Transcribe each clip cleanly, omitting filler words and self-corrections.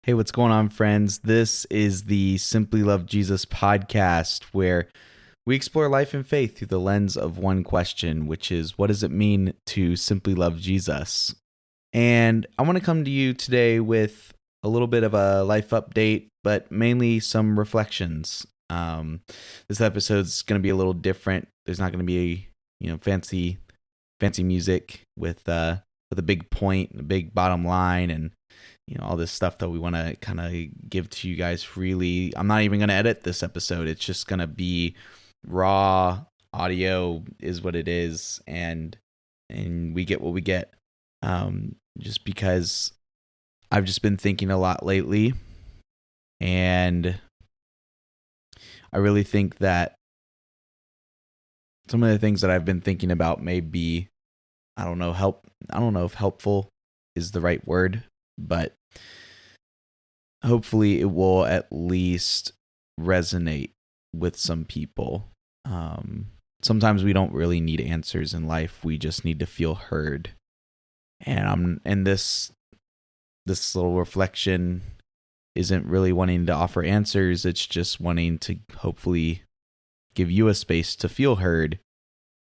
Hey, what's going on, friends? This is the Simply Love Jesus podcast where we explore life and faith through the lens of one question, which is what does it mean to simply love Jesus? And I want to come to you today with a little bit of a life update, but mainly some reflections. This episode's going to be a little different. There's not going to be, fancy music with a big point, a big bottom line, and all this stuff that we want to kind of give to you guys freely. I'm not even going to edit this episode. It's just going to be raw audio is what it is. And we get what we get. Just because I've just been thinking a lot lately. And I really think that some of the things that I've been thinking about may be, I don't know if helpful is the right word, but hopefully it will at least resonate with some people. Sometimes we don't really need answers in life. We just need to feel heard. And this little reflection isn't really wanting to offer answers. It's just wanting to hopefully give you a space to feel heard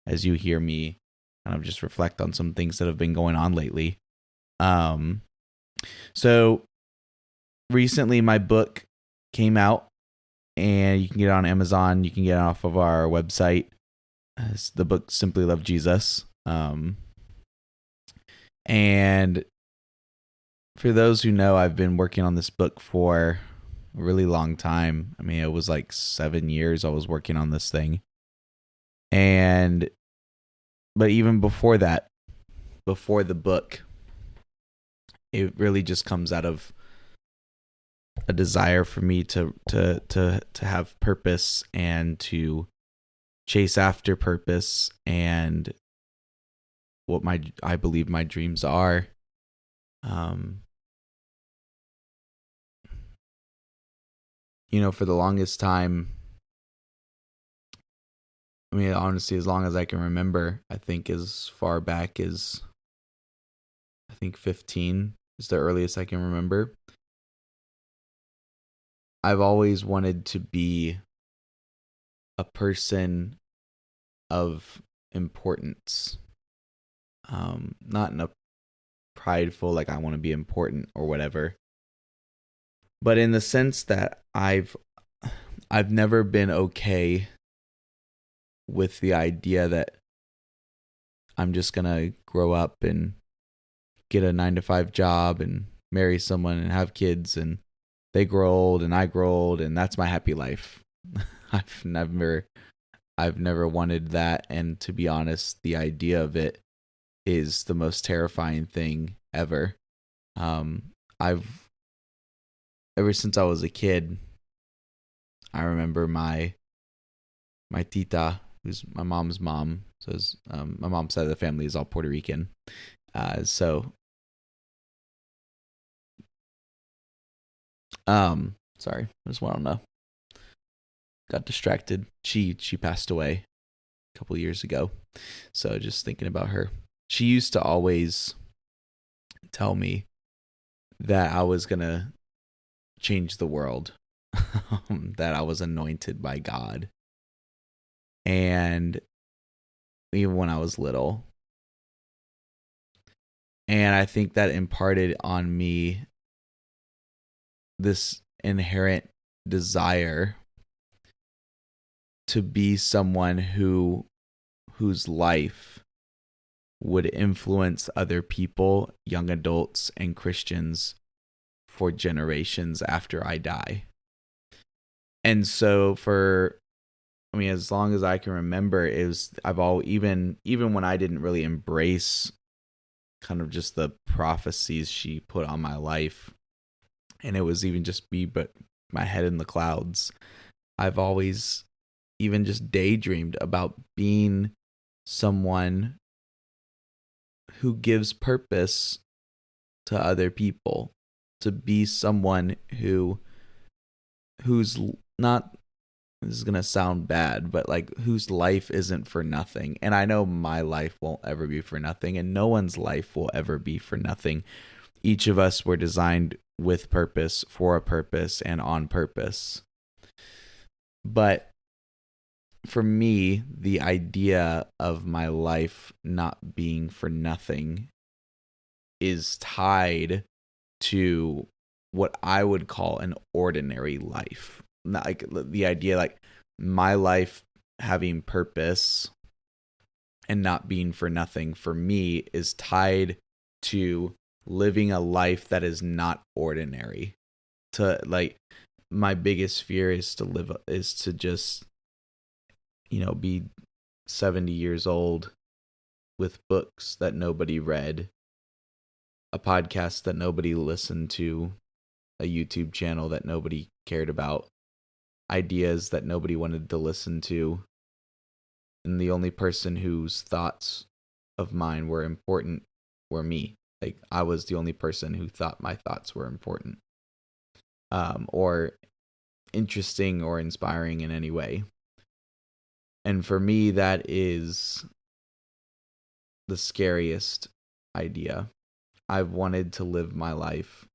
as you hear me kind of just reflect on some things that have been going on lately. So recently my book came out, and you can get it on Amazon. You can get it off of our website. It's the book Simply Love Jesus. And for those who know, I've been working on this book for a really long time. I mean, it was like 7 years I was working on this thing. But even before that, before the book, it really just comes out of a desire for me to have purpose and to chase after purpose and what I believe my dreams are. For the longest time, I mean, honestly, as long as I can remember, I think as far back as 15 is the earliest I can remember. I've always wanted to be a person of importance. Not in a prideful, like I want to be important or whatever, but in the sense that I've never been okay with the idea that I'm just gonna grow up and get a 9-to-5 job and marry someone and have kids, and they grow old and I grow old, and that's my happy life. I've never wanted that, and to be honest, the idea of it is the most terrifying thing ever. Ever since I was a kid, I remember my tita, who's my mom's mom. So my mom's side of the family is all Puerto Rican. Sorry, I just want to know. Got distracted. She passed away a couple years ago. So just thinking about her. She used to always tell me that I was going to change the world, that I was anointed by God. And even when I was little. And I think that imparted on me this inherent desire to be someone whose life would influence other people, young adults and Christians, for generations after I die. And so as long as I can remember, even when I didn't really embrace kind of just the prophecies she put on my life, and it was even just me, but my head in the clouds, I've always even just daydreamed about being someone who gives purpose to other people, to be someone who's not, this is going to sound bad, but like whose life isn't for nothing. And I know my life won't ever be for nothing, and no one's life will ever be for nothing. Each of us were designed with purpose, for a purpose, and on purpose. But for me, the idea of my life not being for nothing is tied to what I would call an ordinary life. Not like the idea, like my life having purpose and not being for nothing for me is tied to living a life that is not ordinary. To like, my biggest fear is to just, be 70 years old with books that nobody read, a podcast that nobody listened to, a YouTube channel that nobody cared about, ideas that nobody wanted to listen to. And the only person whose thoughts of mine were important were me. Like, I was the only person who thought my thoughts were important, or interesting or inspiring in any way. And for me, that is the scariest idea. I've wanted to live my life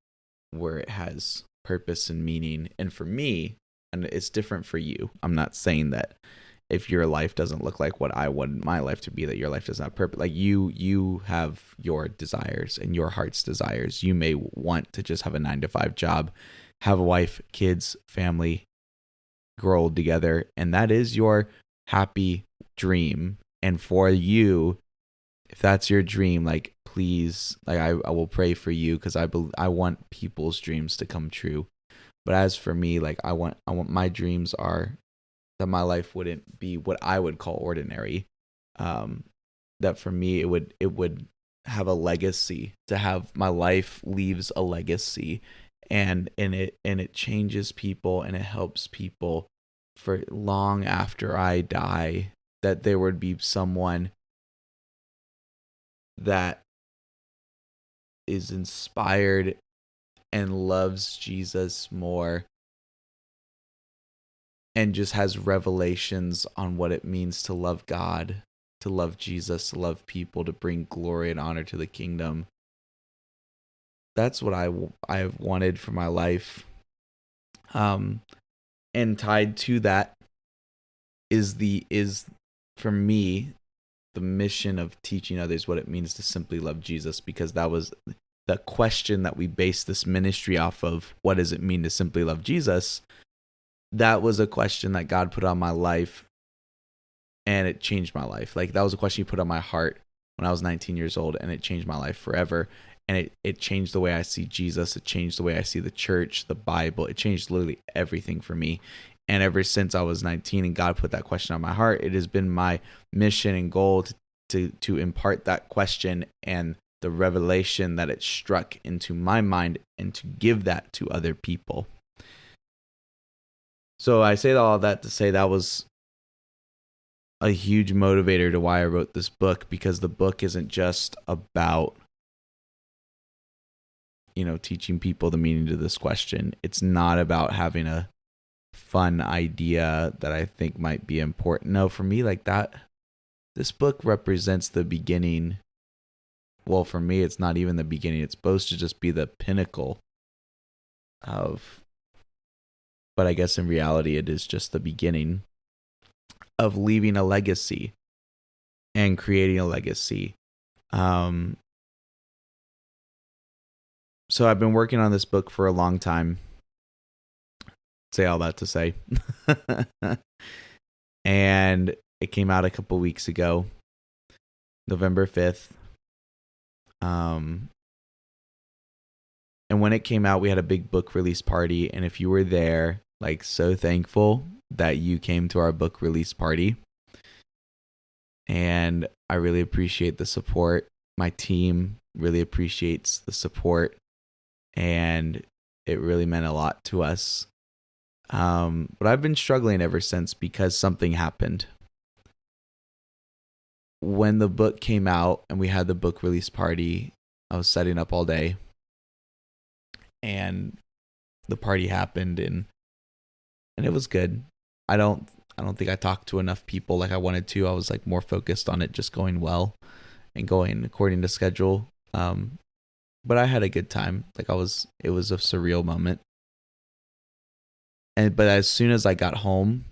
where it has purpose and meaning. And for me, and it's different for you, I'm not saying that if your life doesn't look like what I want my life to be, that your life does not have purpose. Like, you have your desires and your heart's desires. You may want to just have a 9-to-5 job, have a wife, kids, family, grow old together, and that is your happy dream. And for you, if that's your dream, like, please, like, I will pray for you, because I want people's dreams to come true. But as for me, like, I want my dreams are that my life wouldn't be what I would call ordinary. That for me, it would have a legacy. To have my life leaves a legacy, and it changes people, and it helps people for long after I die. That there would be someone that is inspired and loves Jesus more, and just has revelations on what it means to love God, to love Jesus, to love people, to bring glory and honor to the kingdom. That's what I have wanted for my life. And tied to that is for me the mission of teaching others what it means to simply love Jesus, because that was the question that we based this ministry off of. What does it mean to simply love Jesus? That was a question that God put on my life, and it changed my life. Like, that was a question He put on my heart when I was 19 years old, and it changed my life forever. And it changed the way I see Jesus. It changed the way I see the church, the Bible. It changed literally everything for me. And ever since I was 19 and God put that question on my heart, it has been my mission and goal to impart that question and the revelation that it struck into my mind, and to give that to other people. So I say all that to say that was a huge motivator to why I wrote this book, because the book isn't just about, teaching people the meaning to this question. It's not about having a fun idea that I think might be important. No, for me, like that, this book represents the beginning. Well, for me, it's not even the beginning. It's supposed to just be the pinnacle of, but I guess in reality, it is just the beginning of leaving a legacy and creating a legacy. So I've been working on this book for a long time. Say all that to say. And it came out a couple weeks ago, November 5th. And when it came out, we had a big book release party. And if you were there, like, so thankful that you came to our book release party. And I really appreciate the support. My team really appreciates the support. And it really meant a lot to us. But I've been struggling ever since, because something happened. When the book came out and we had the book release party, I was setting up all day, and the party happened, and it was good. I don't think I talked to enough people like I wanted to. I was like more focused on it just going well and going according to schedule. but I had a good time. Like it was a surreal moment. But as soon as I got home,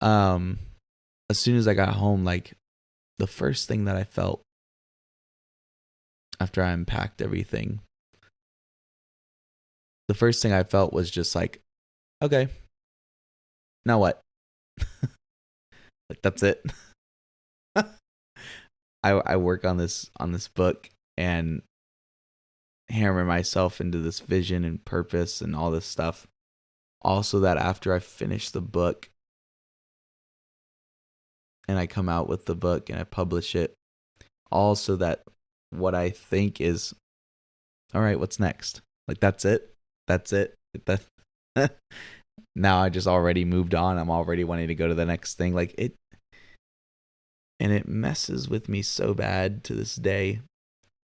um, like the first thing that I felt after I unpacked everything, the first thing I felt was just like, okay, now what? Like that's it. I work on this book and hammer myself into this vision and purpose and all this stuff. Also, that after I finish the book and I come out with the book and I publish it, also that what I think is, all right, what's next? Like that's it. That now I just already moved on. I'm already wanting to go to the next thing. Like it, and it messes with me so bad to this day.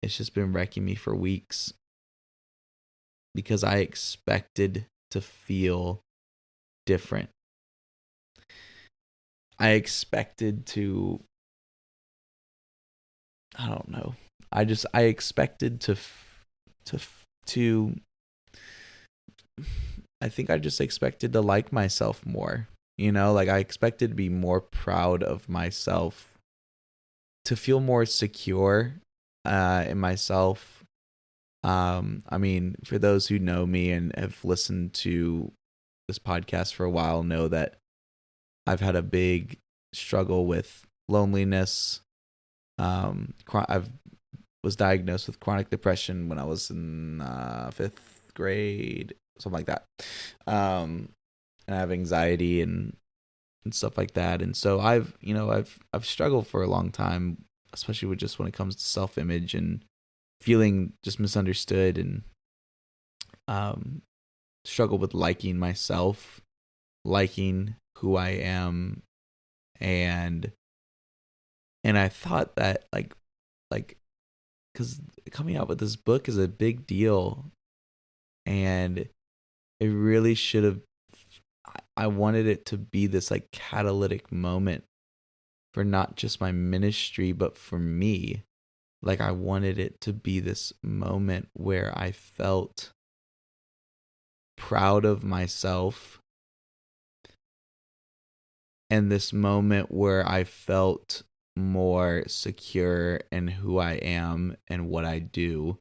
It's just been wrecking me for weeks because I expected to feel different. I expected to, I don't know. I expected to I think I just expected to like myself more. You know, like I expected to be more proud of myself, to feel more secure in myself. I mean, for those who know me and have listened to this podcast for a while, know that I've had a big struggle with loneliness. I was diagnosed with chronic depression when I was in 5th grade, something like that. And I have anxiety and stuff like that. And so I've struggled for a long time, especially with just when it comes to self-image and feeling just misunderstood, and struggle with liking myself, liking who I am, and I thought that like because coming out with this book is a big deal, and it really should have. I wanted it to be this like catalytic moment for not just my ministry, but for me. Like I wanted it to be this moment where I felt proud of myself, and this moment where I felt more secure in who I am and what I do.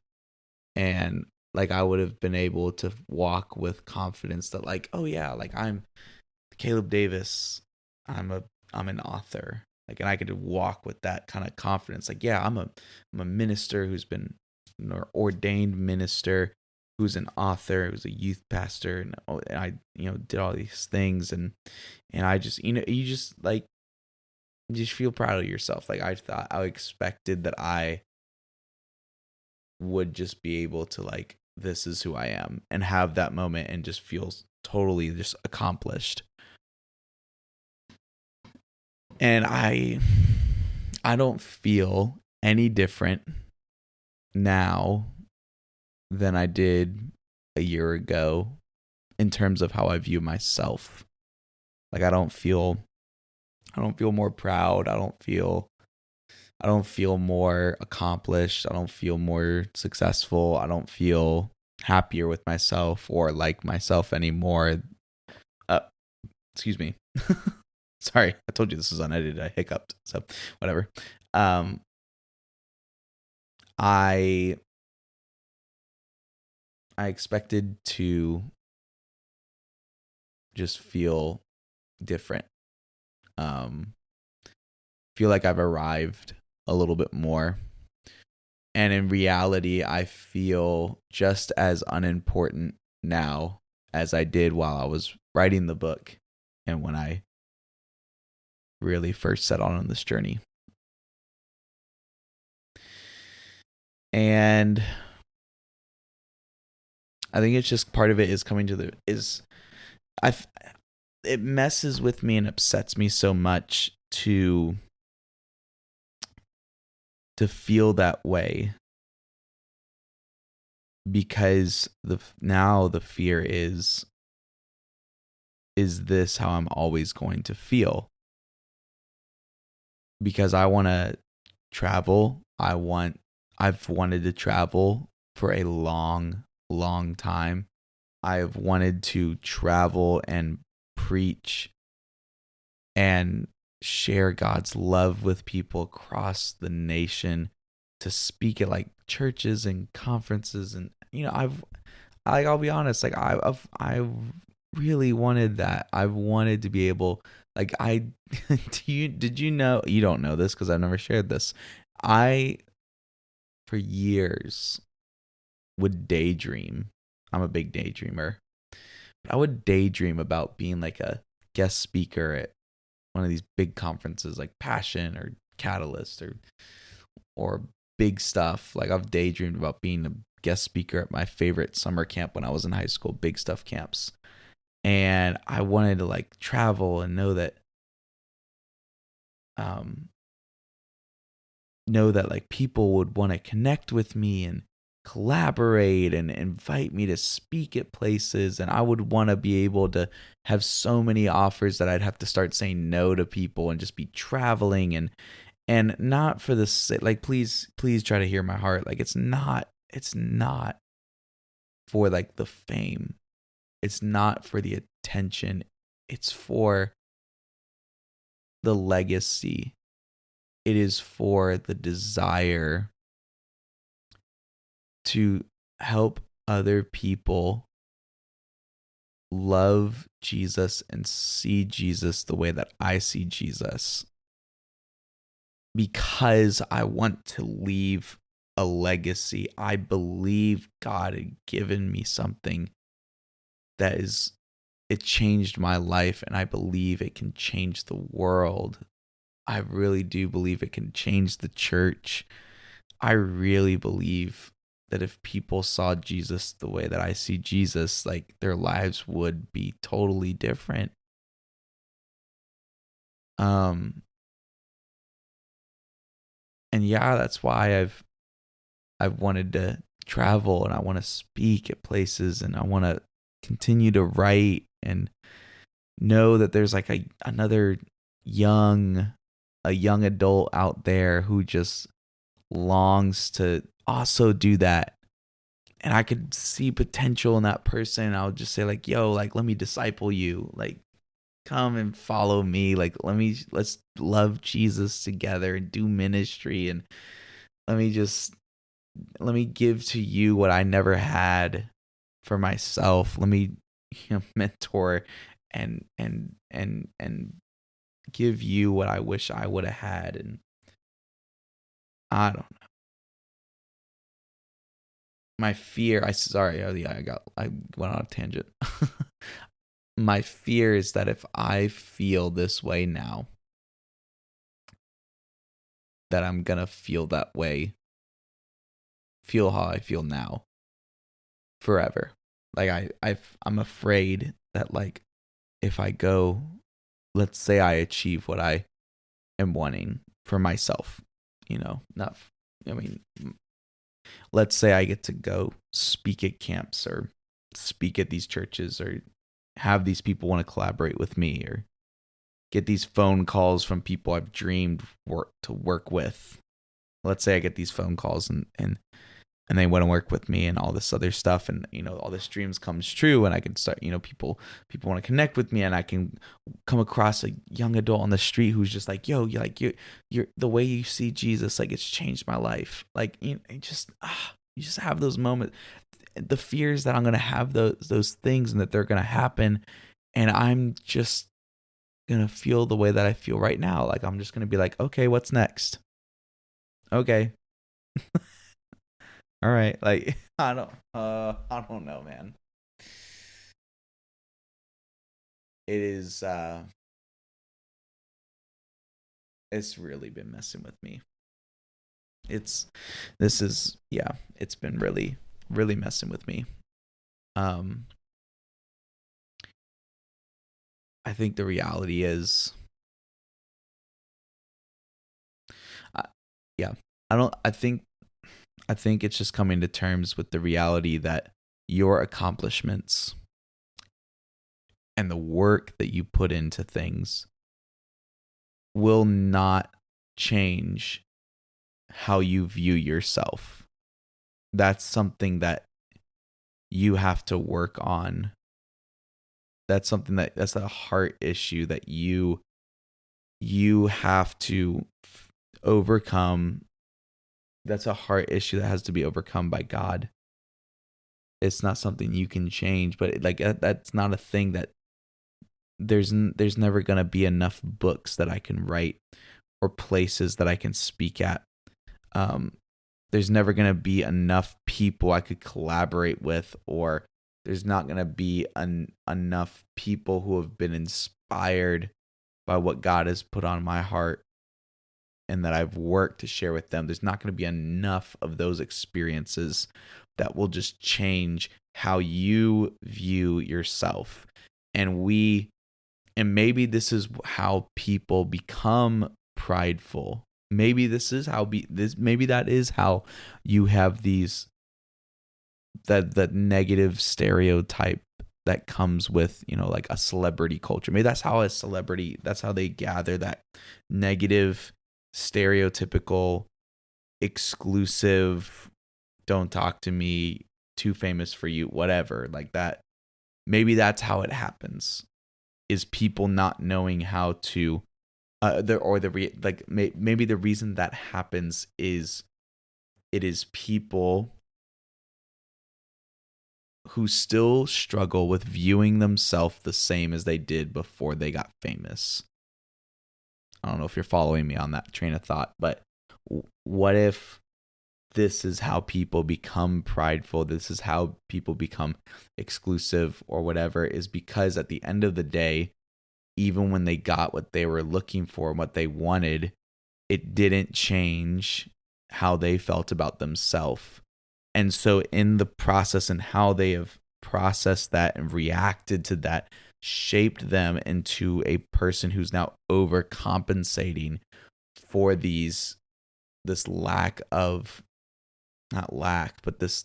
And like I would have been able to walk with confidence that like, oh yeah, like I'm Caleb Davis, I'm an author. Like, and I could walk with that kind of confidence. Like, yeah, I'm a minister who's been an ordained minister, who's an author, who's a youth pastor, and I did all these things, and I just you just like you just feel proud of yourself. Like I expected that I would just be able to like, this is who I am, and have that moment and just feel totally just accomplished. And I don't feel any different now than I did a year ago in terms of how I view myself. Like I don't feel more proud. I don't feel more accomplished. I don't feel more successful. I don't feel happier with myself or like myself anymore. Excuse me. Sorry, I told you this was unedited. I hiccuped, so whatever. I expected to just feel different. Feel like I've arrived a little bit more. And in reality, I feel just as unimportant now as I did while I was writing the book and when I really first set on this journey. And I think it's just part of it is coming to it messes with me and upsets me so much to feel that way, because now the fear is this how I'm always going to feel? because I want to travel. I've wanted to travel for a long, long time. I've wanted to travel and preach and share God's love with people across the nation, to speak at like churches and conferences. And I'll be honest, like I've really wanted that. I've wanted to be able, like, did you know, you don't know this because I've never shared this. I, for years, would daydream. I'm a big daydreamer. I would daydream about being like a guest speaker at one of these big conferences like Passion or Catalyst or big stuff. Like, I've daydreamed about being a guest speaker at my favorite summer camp when I was in high school, Big Stuff camps. And I wanted to like travel and know that like people would want to connect with me and collaborate and invite me to speak at places. And I would want to be able to have so many offers that I'd have to start saying no to people and just be traveling, and not for the, like, please try to hear my heart. Like, it's not for like the fame. It's not for the attention. It's for the legacy. It is for the desire to help other people love Jesus and see Jesus the way that I see Jesus, because I want to leave a legacy. I believe God had given me something that it changed my life, and I believe it can change the world. I really do believe it can change the church. I really believe that if people saw Jesus the way that I see Jesus, like, their lives would be totally different. And yeah, that's why I've wanted to travel, and I want to speak at places, and I want to continue to write and know that there's like another young adult out there who just longs to also do that. And I could see potential in that person. I would just say like, yo, like, let me disciple you. Like, come and follow me. Like, let's love Jesus together and do ministry. And let me give to you what I never had for myself. Let me, mentor and give you what I wish I would have had. And I don't know. My fear, I went on a tangent. My fear is that if I feel this way now, that I'm gonna feel that way, feel how I feel now, forever. Like, I'm afraid that, like, if I go, let's say I achieve what I am wanting for myself, not, I mean, let's say I get to go speak at camps or speak at these churches, or have these people want to collaborate with me, or get these phone calls from people I've dreamed to work with. Let's say I get these phone calls and they want to work with me and all this other stuff, and all this dreams comes true, and I can start, people want to connect with me, and I can come across a young adult on the street who's just like, yo, you're the way you see Jesus, like, it's changed my life. Like, you just have those moments. The fears that I'm gonna have those things, and that they're gonna happen, and I'm just gonna feel the way that I feel right now. Like, I'm just gonna be like, okay, what's next? Okay. All right. Like, I don't know, man. It is it's really been messing with me. It's been really, really messing with me. I think the reality is, I think it's just coming to terms with the reality that your accomplishments and the work that you put into things will not change how you view yourself. That's something that you have to work on. That's something that's a heart issue that you have to overcome. That's a heart issue that has to be overcome by God. It's not something you can change, but that's not a thing that there's never going to be enough books that I can write or places that I can speak at. There's never going to be enough people I could collaborate with, or there's not going to be enough people who have been inspired by what God has put on my heart and that I've worked to share with them. There's not going to be enough of those experiences that will just change how you view yourself. And maybe this is how people become prideful. Maybe maybe that is how you have that negative stereotype that comes with, like a celebrity culture. Maybe that's how that's how they gather that negative, stereotypical, exclusive, don't talk to me, too famous for you, whatever, like that. Maybe that's how it happens, is people not knowing how to maybe the reason that happens is it is people who still struggle with viewing themselves the same as they did before they got famous. I don't know if you're following me on that train of thought, but what if this is how people become prideful? This is how people become exclusive or whatever, is because at the end of the day, even when they got what they were looking for and what they wanted, it didn't change how they felt about themselves. And so in the process and how they have processed that and reacted to that, shaped them into a person who's now overcompensating for this lack of, not lack, but this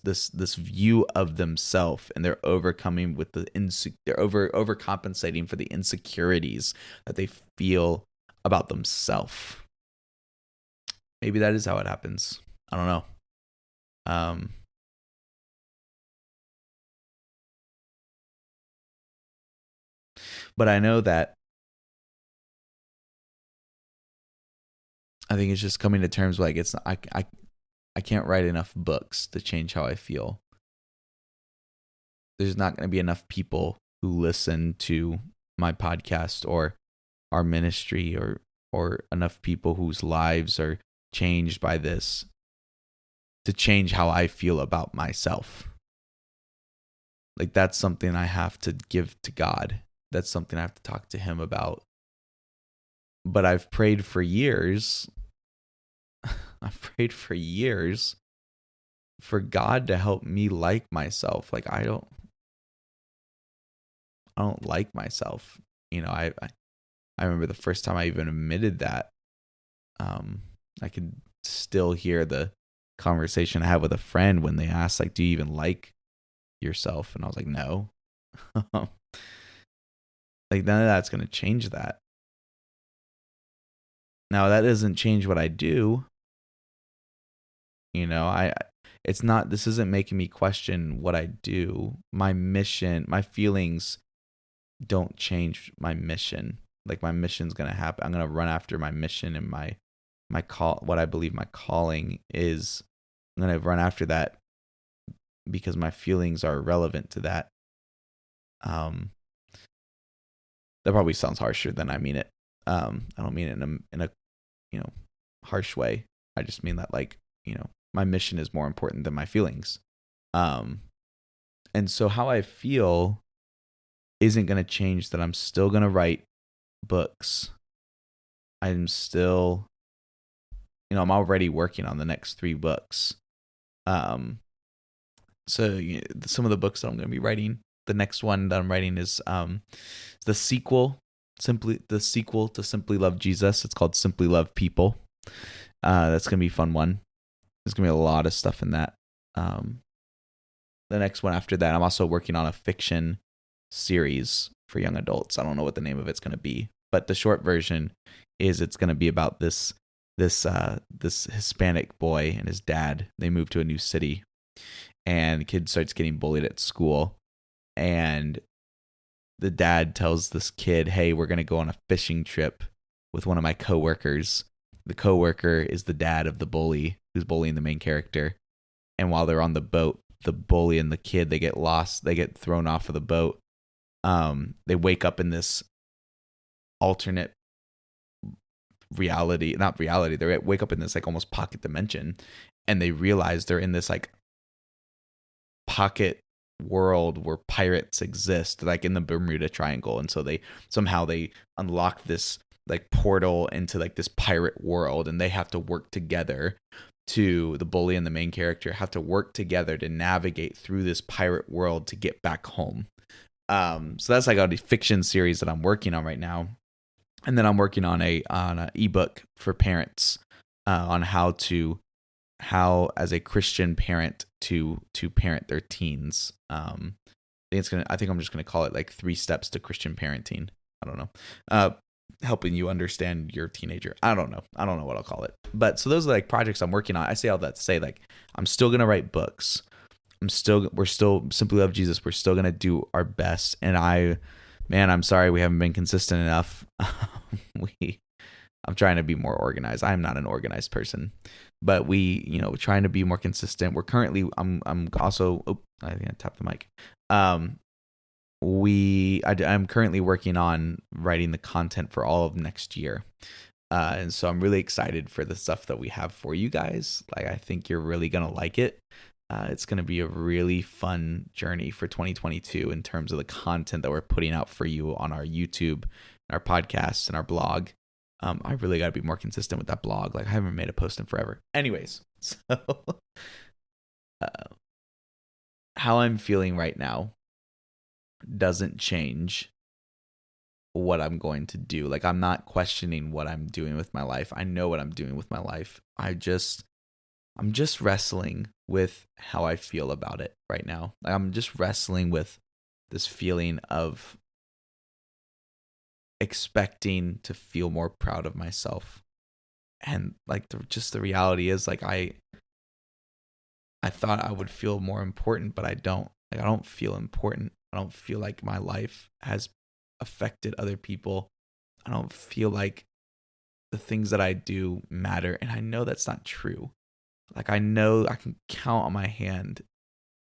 view of themselves, and they're overcoming with they're overcompensating for the insecurities that they feel about themselves. Maybe that is how it happens. I don't know. But I know that I think it's just coming to terms with, like, I can't write enough books to change how I feel. There's not going to be enough people who listen to my podcast or our ministry, or enough people whose lives are changed by this to change how I feel about myself. Like, that's something I have to give to God. That's something I have to talk to Him about. But I've prayed for years. I've prayed for years for God to help me like myself. Like, I don't like myself. I remember the first time I even admitted that. I could still hear the conversation I had with a friend when they asked, like, do you even like yourself? And I was like, no. Like, none of that's going to change that. Now, that doesn't change what I do. This isn't making me question what I do. My mission, my feelings don't change my mission. Like, my mission's going to happen. I'm going to run after my mission and my call, what I believe my calling is. I'm going to run after that because my feelings are relevant to that. That probably sounds harsher than I mean it. I don't mean it in a harsh way. I just mean that, like, my mission is more important than my feelings. And so how I feel isn't going to change that. I'm still going to write books. I'm still, I'm already working on the next 3 books. So some of the books that I'm going to be writing, the next one that I'm writing is the sequel to Simply Love Jesus. It's called Simply Love People. That's going to be a fun one. There's going to be a lot of stuff in that. The next one after that, I'm also working on a fiction series for young adults. I don't know what the name of it's going to be, but the short version is it's going to be about this this Hispanic boy and his dad. They move to a new city, and the kid starts getting bullied at school, and the dad tells this kid, "Hey, we're gonna go on a fishing trip with one of my coworkers." The coworker is the dad of the bully who's bullying the main character, and while they're on the boat, the bully and the kid, they get lost. They get thrown off of the boat. They wake up in this alternate reality, not reality. They wake up in this like almost pocket dimension, and they realize they're in this like pocket world where pirates exist, like in the Bermuda Triangle. And so they unlock this like portal into like this pirate world, and they have to work together the bully and the main character have to work together to navigate through this pirate world to get back home. So that's like a fiction series that I'm working on right now. And then I'm working on an ebook for parents on how as a Christian parent to parent their teens. I think I'm just gonna call it like 3 steps to Christian parenting. I don't know. Helping you understand your teenager. I don't know what I'll call it. But so those are like projects I'm working on. I say all that to say like I'm still gonna write books. We're still Simply Love Jesus. We're still gonna do our best. And I'm sorry we haven't been consistent enough. I'm trying to be more organized. I'm not an organized person, but we're trying to be more consistent. We're currently, I'm also, I think I tapped the mic. I'm currently working on writing the content for all of next year. And so I'm really excited for the stuff that we have for you guys. Like, I think you're really going to like it. It's going to be a really fun journey for 2022 in terms of the content that we're putting out for you on our YouTube, our podcasts, and our blog. I really got to be more consistent with that blog. Like, I haven't made a post in forever. Anyways, so how I'm feeling right now doesn't change what I'm going to do. Like, I'm not questioning what I'm doing with my life. I know what I'm doing with my life. I'm just wrestling with how I feel about it right now. Like, I'm just wrestling with this feeling of expecting to feel more proud of myself. And like the reality is like I thought I would feel more important, but I don't. Like, I don't feel important. I don't feel like my life has affected other people. I don't feel like the things that I do matter. And I know that's not true. Like, I know I can count on my hand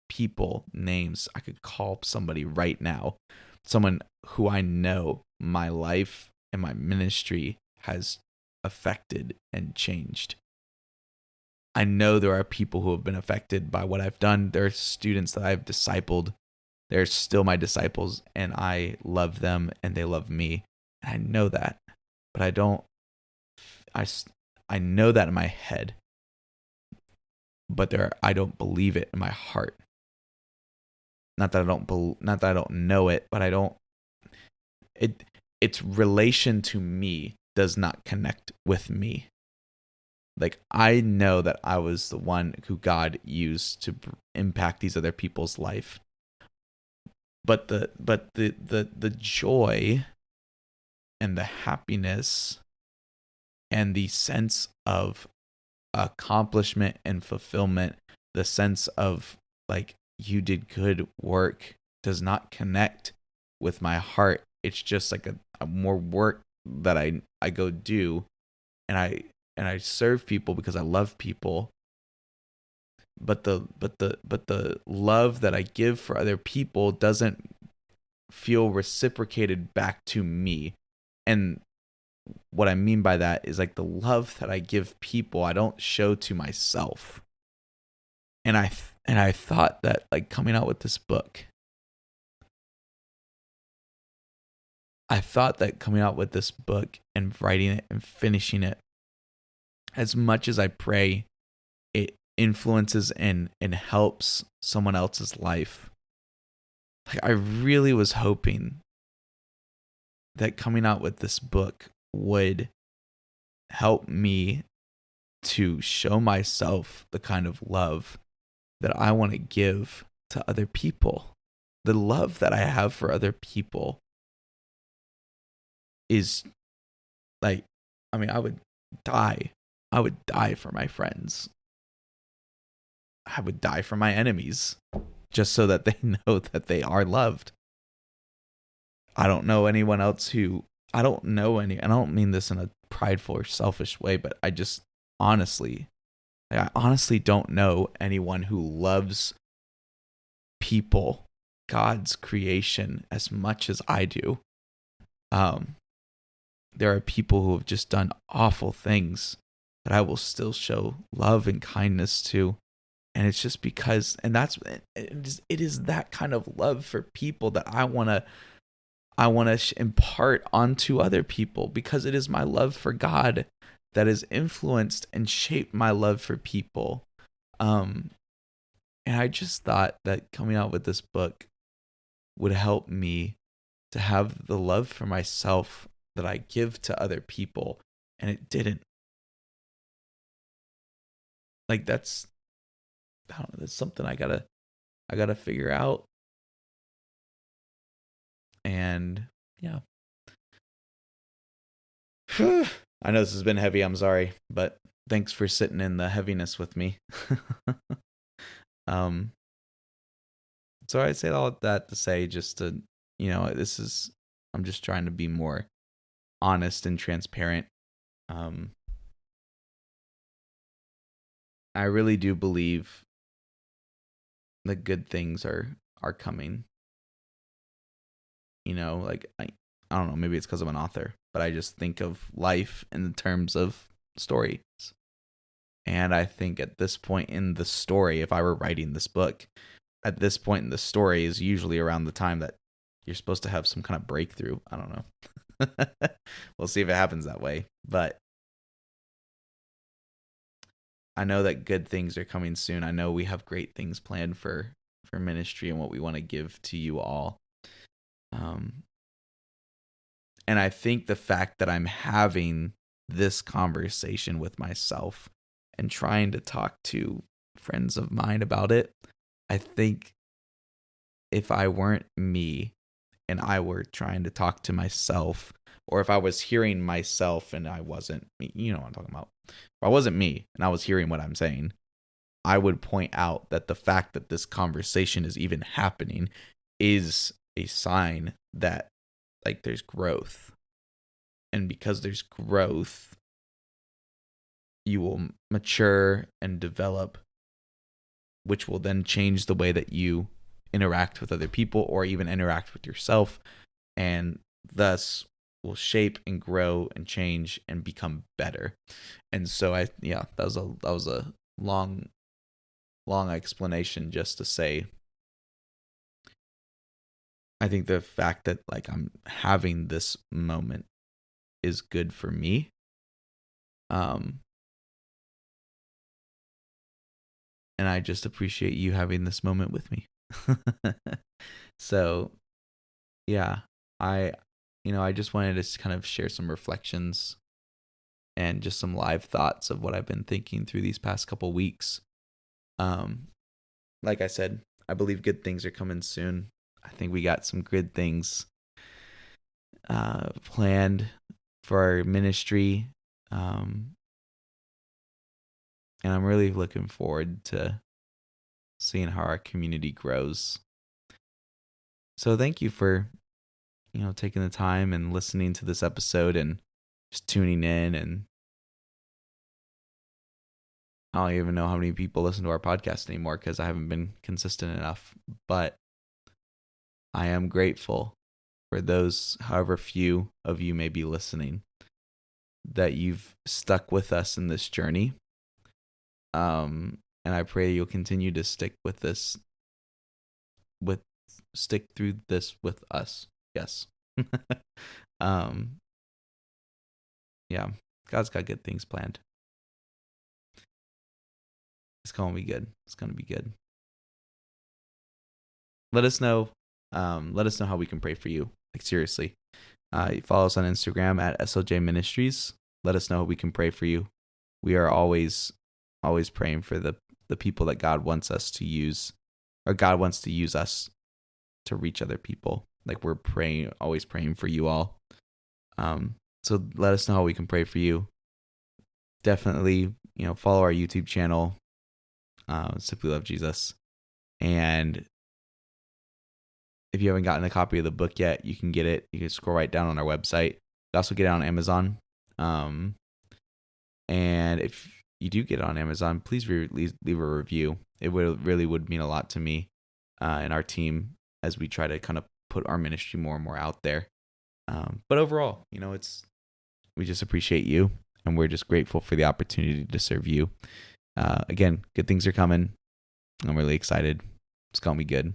people, names. I could call somebody right now, someone who I know my life and my ministry has affected and changed. I know there are people who have been affected by what I've done. There are students that I've discipled. They're still my disciples, and I love them and they love me. And I know that, but I know that in my head, but I don't believe it in my heart. Not that I don't know it, but its relation to me does not connect with me. Like, I know that I was the one who God used to impact these other people's life. But the joy and the happiness and the sense of accomplishment and fulfillment, the sense of like, you did good work, does not connect with my heart. It's just like a more work that I go do, and I serve people because I love people. But the love that I give for other people doesn't feel reciprocated back to me. And what I mean by that is like the love that I give people, I don't show to myself. And I thought that like coming out with this book, and writing it and finishing it, as much as I pray it influences and helps someone else's life, like, I really was hoping that coming out with this book would help me to show myself the kind of love that I want to give to other people. The love that I have for other people is like, I mean, I would die I would die for my friends. I would die for my enemies just so that they know that they are loved. I don't know anyone else who, I don't mean this in a prideful or selfish way, but I honestly don't know anyone who loves people, God's creation, as much as I do. There are people who have just done awful things that I will still show love and kindness to. And it's just because, and it is that kind of love for people that I want to impart onto other people, because it is my love for God that has influenced and shaped my love for people. And I just thought that coming out with this book would help me to have the love for myself that I give to other people, and it didn't. Like that's something I gotta figure out. And yeah. I know this has been heavy, I'm sorry, but thanks for sitting in the heaviness with me. So I say all that to say, just to, I'm just trying to be more honest and transparent. I really do believe that good things are coming. Like I don't know, maybe it's because I'm an author, but I just think of life in terms of stories. And I think at this point in the story, if I were writing this book, at this point in the story is usually around the time that you're supposed to have some kind of breakthrough. I don't know. We'll see if it happens that way. But I know that good things are coming soon. I know we have great things planned for ministry and what we want to give to you all. And I think the fact that I'm having this conversation with myself and trying to talk to friends of mine about it, I think if I weren't me and I were trying to talk to myself, or if I was hearing myself and I wasn't me, you know what I'm talking about. If I wasn't me and I was hearing what I'm saying, I would point out that the fact that this conversation is even happening is a sign that like there's growth. And because there's growth, you will mature and develop, which will then change the way that you interact with other people or even interact with yourself, and thus will shape and grow and change and become better. And so that was a long explanation just to say I think the fact that like I'm having this moment is good for me. And I just appreciate you having this moment with me. So, yeah, I just wanted to kind of share some reflections and just some live thoughts of what I've been thinking through these past couple weeks. Like I said, I believe good things are coming soon. I think we got some good things planned for our ministry. And I'm really looking forward to seeing how our community grows. So thank you for, taking the time and listening to this episode and just tuning in. And I don't even know how many people listen to our podcast anymore because I haven't been consistent enough. But I am grateful for those, however few of you may be listening, that you've stuck with us in this journey. And I pray you'll continue to stick through this with us. Yes. Yeah, God's got good things planned. It's going to be good. It's going to be good. Let us know how we can pray for you. Like seriously. Follow us on Instagram at SLJ Ministries. Let us know how we can pray for you. We are always praying for the people that God wants us to use, or God wants to use us to reach other people. Like we're always praying for you all. So let us know how we can pray for you. definitely, follow our YouTube channel, Simply Love Jesus. And if you haven't gotten a copy of the book yet, you can get it. You can scroll right down on our website. You also get it on Amazon. And if you do get it on Amazon, please leave a review. It really would mean a lot to me and our team as we try to kind of put our ministry more and more out there. But overall, we just appreciate you, and we're just grateful for the opportunity to serve you. Again, good things are coming. I'm really excited. It's going to be good.